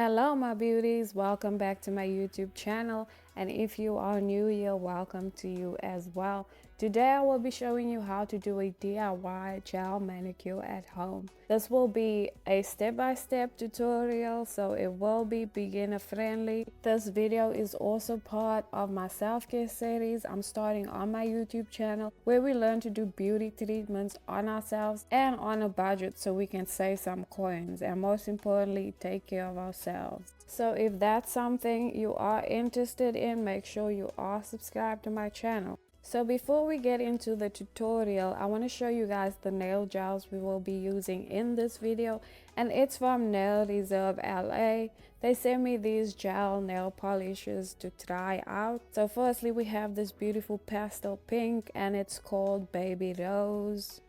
Hello my beauties, welcome back to my YouTube channel, and if you are new here, welcome to you as well. Today I will be showing you how to do a DIY gel manicure at home. This will be a step-by-step tutorial, so it will be beginner friendly. This video is also part of my self-care series I'm starting on my YouTube channel, where we learn to do beauty treatments on ourselves and on a budget so we can save some coins and most importantly take care of ourselves. So if that's something you are interested in, make sure you are subscribed to my channel. So before we get into the tutorial, I want to show you guys the nail gels we will be using in this video, and it's from Nail Reserve LA. They sent me these gel nail polishes to try out. So firstly we have this beautiful pastel pink and it's called Baby Rose.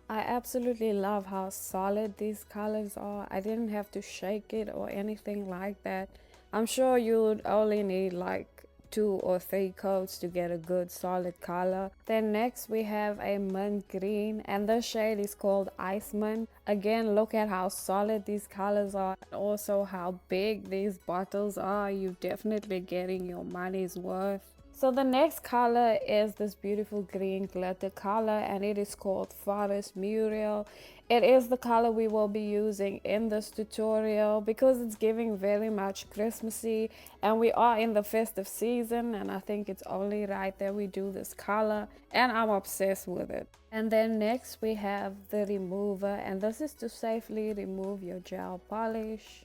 I absolutely love how solid these colors are. I didn't have to shake it or anything like that. I'm sure you would only need like 2 or 3 coats to get a good solid color. Then next we have a mint green, and the shade is called Ice Mint. Again, look at how solid these colors are, and also how big these bottles are. You're definitely getting your money's worth. So the next color is this beautiful green glitter color, and it is called Forest Muriel. It is the color we will be using in this tutorial because it's giving very much Christmassy, and we are in the festive season, and I think it's only right that we do this color, and I'm obsessed with it. And then next we have the remover, and this is to safely remove your gel polish.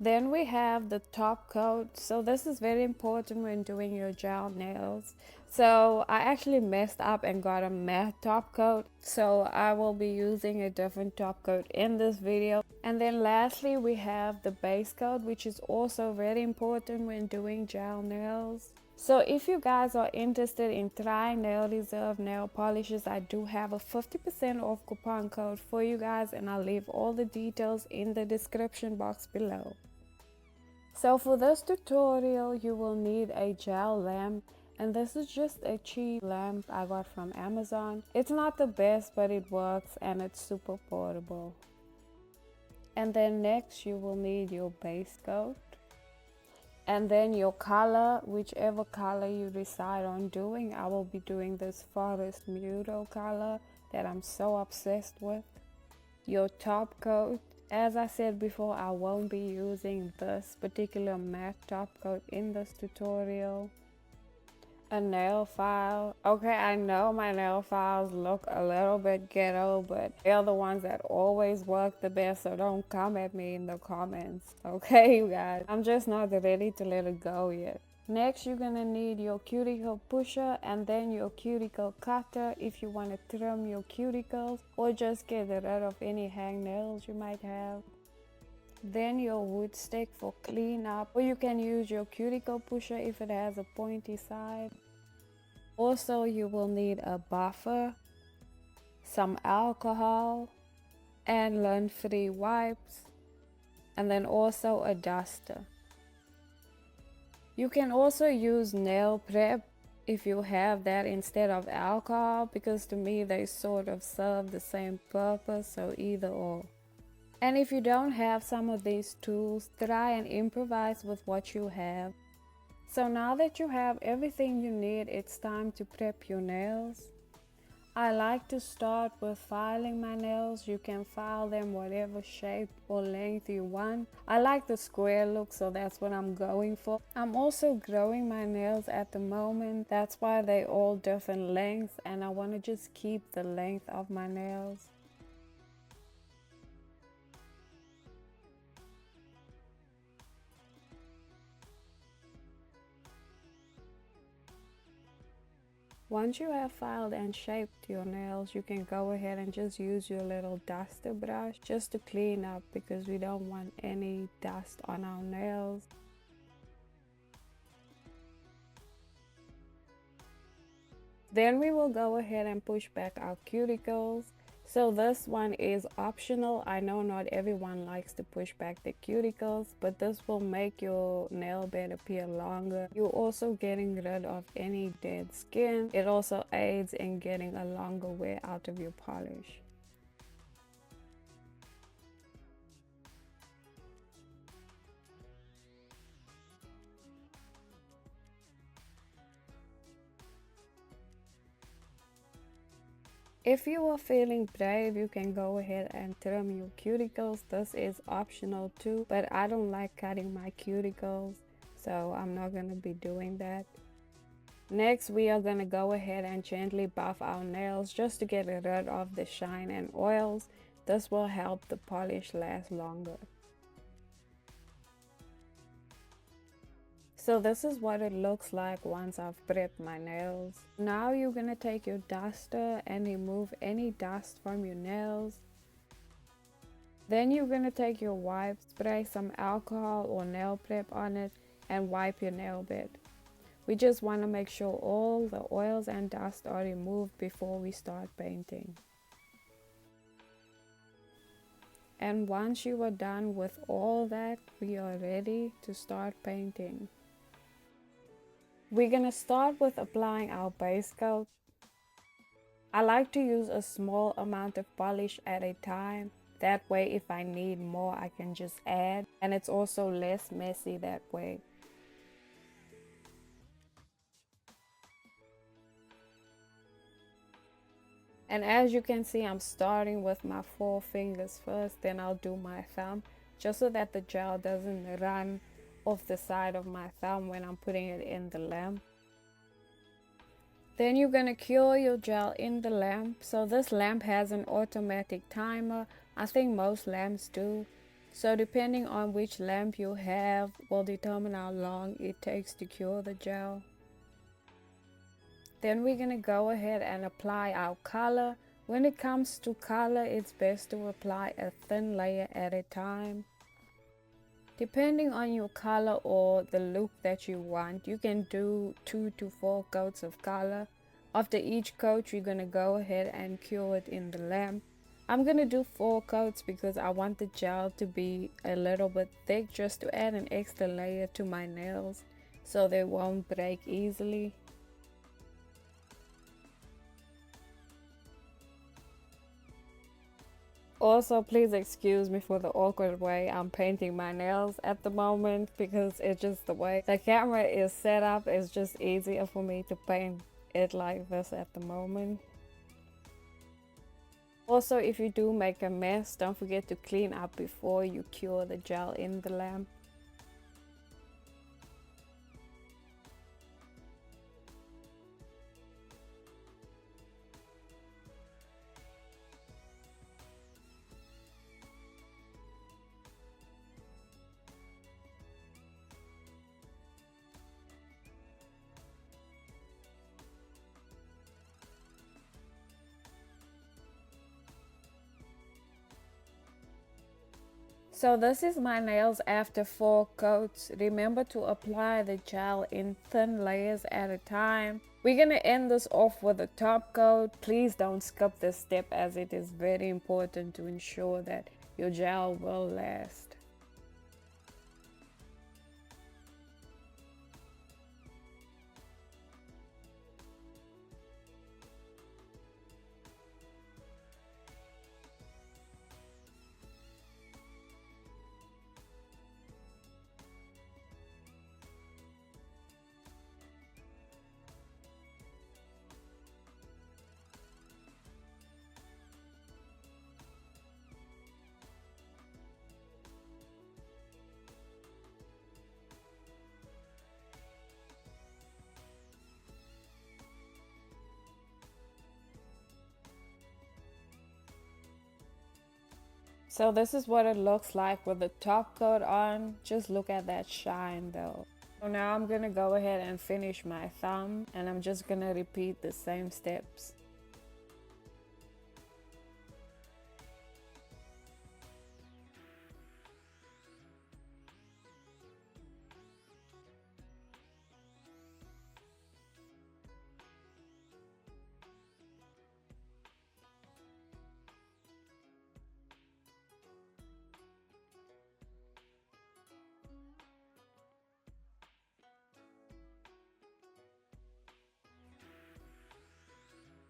Then we have the top coat. So this is very important when doing your gel nails. So I actually messed up and got a matte top coat, so I will be using a different top coat in this video. And then lastly we have the base coat, which is also very important when doing gel nails. So if you guys are interested in trying Nail Reserve nail polishes, I do have a 50% off coupon code for you guys, and I'll leave all the details in the description box below. So for this tutorial you will need a gel lamp, and this is just a cheap lamp I got from Amazon. It's not the best, but it works and it's super portable. And then next you will need your base coat, and then your color, whichever color you decide on doing. I will be doing this Forest Muriel color that I'm so obsessed with. Your top coat. As I said before, I won't be using this particular matte top coat in this tutorial. A nail file. Okay, I know my nail files look a little bit ghetto, but they're the ones that always work the best, so don't come at me in the comments. Okay, you guys? I'm just not ready to let it go yet. Next, you're gonna need your cuticle pusher and then your cuticle cutter if you want to trim your cuticles or just get rid of any hangnails you might have. Then your wood stick for cleanup, or you can use your cuticle pusher if it has a pointy side. Also, you will need a buffer, some alcohol, and lint-free wipes, and then also a duster. You can also use nail prep if you have that instead of alcohol, because to me they sort of serve the same purpose, so either or. And if you don't have some of these tools, try and improvise with what you have. So now that you have everything you need, it's time to prep your nails. I like to start with filing my nails. You can file them whatever shape or length you want. I like the square look, so that's what I'm going for. I'm also growing my nails at the moment. That's why they're all different lengths, and I want to just keep the length of my nails. Once you have filed and shaped your nails, you can go ahead and just use your little duster brush just to clean up, because we don't want any dust on our nails. Then we will go ahead and push back our cuticles. So this one is optional. I know not everyone likes to push back the cuticles, but this will make your nail bed appear longer. You're also getting rid of any dead skin. It also aids in getting a longer wear out of your polish. If you are feeling brave, you can go ahead and trim your cuticles. This is optional too, but I don't like cutting my cuticles, so I'm not going to be doing that. Next, we are going to go ahead and gently buff our nails just to get rid of the shine and oils. This will help the polish last longer. So this is what it looks like once I've prepped my nails. Now you're going to take your duster and remove any dust from your nails. Then you're going to take your wipe, spray some alcohol or nail prep on it, and wipe your nail bed. We just want to make sure all the oils and dust are removed before we start painting. And once you are done with all that, we are ready to start painting. We're going to start with applying our base coat. I like to use a small amount of polish at a time. That way, if I need more, I can just add. And it's also less messy that way. And as you can see, I'm starting with my 4 fingers first, then I'll do my thumb, just so that the gel doesn't run off the side of my thumb when I'm putting it in the lamp. Then you're going to cure your gel in the lamp. So this lamp has an automatic timer. I think most lamps do. So depending on which lamp you have will determine how long it takes to cure the gel. Then we're going to go ahead and apply our color. When it comes to color, it's best to apply a thin layer at a time. Depending on your color or the look that you want, you can do 2 to 4 coats of color. After each coat, you're going to go ahead and cure it in the lamp. I'm going to do 4 coats because I want the gel to be a little bit thick, just to add an extra layer to my nails so they won't break easily. Also, please excuse me for the awkward way I'm painting my nails at the moment, because it's just the way the camera is set up. It's just easier for me to paint it like this at the moment. Also, if you do make a mess, don't forget to clean up before you cure the gel in the lamp. So this is my nails after 4 coats. Remember to apply the gel in thin layers at a time. We're going to end this off with a top coat. Please don't skip this step, as it is very important to ensure that your gel will last. So this is what it looks like with the top coat on. Just look at that shine though. So now I'm gonna go ahead and finish my thumb, and I'm just gonna repeat the same steps.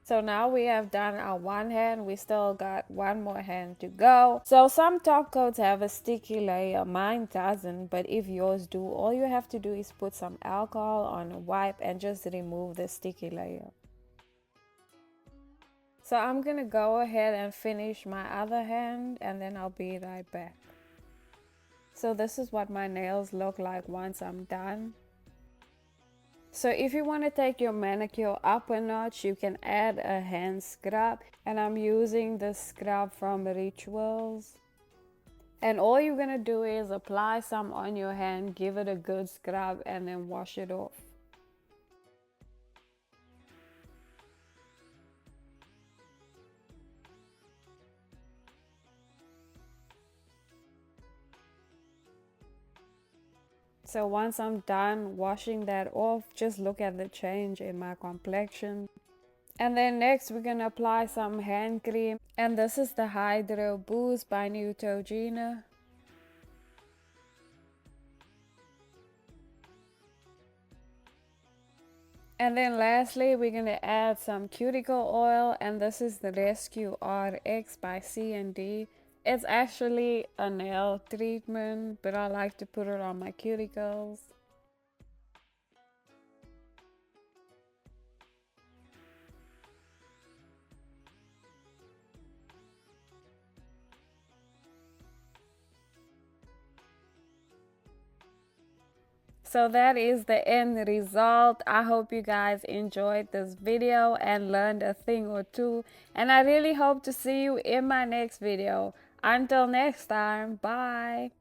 So now we have done our one hand. We still got one more hand to go. So some top coats have a sticky layer. Mine doesn't, but if yours do, all you have to do is put some alcohol on a wipe and just remove the sticky layer. So I'm gonna go ahead and finish my other hand and then I'll be right back. So this is what my nails look like once I'm done. So if you want to take your manicure up a notch, you can add a hand scrub, and I'm using the scrub from Rituals. And all you're gonna do is apply some on your hand, give it a good scrub, and then wash it off. So once I'm done washing that off, just look at the change in my complexion. And then next we're gonna apply some hand cream, and this is the Hydro Boost by Neutrogena. And then lastly, we're gonna add some cuticle oil, and this is the Rescue RX by C&D. It's actually a nail treatment, but I like to put it on my cuticles. So that is the end result. I hope you guys enjoyed this video and learned a thing or two. And I really hope to see you in my next video. Until next time, bye.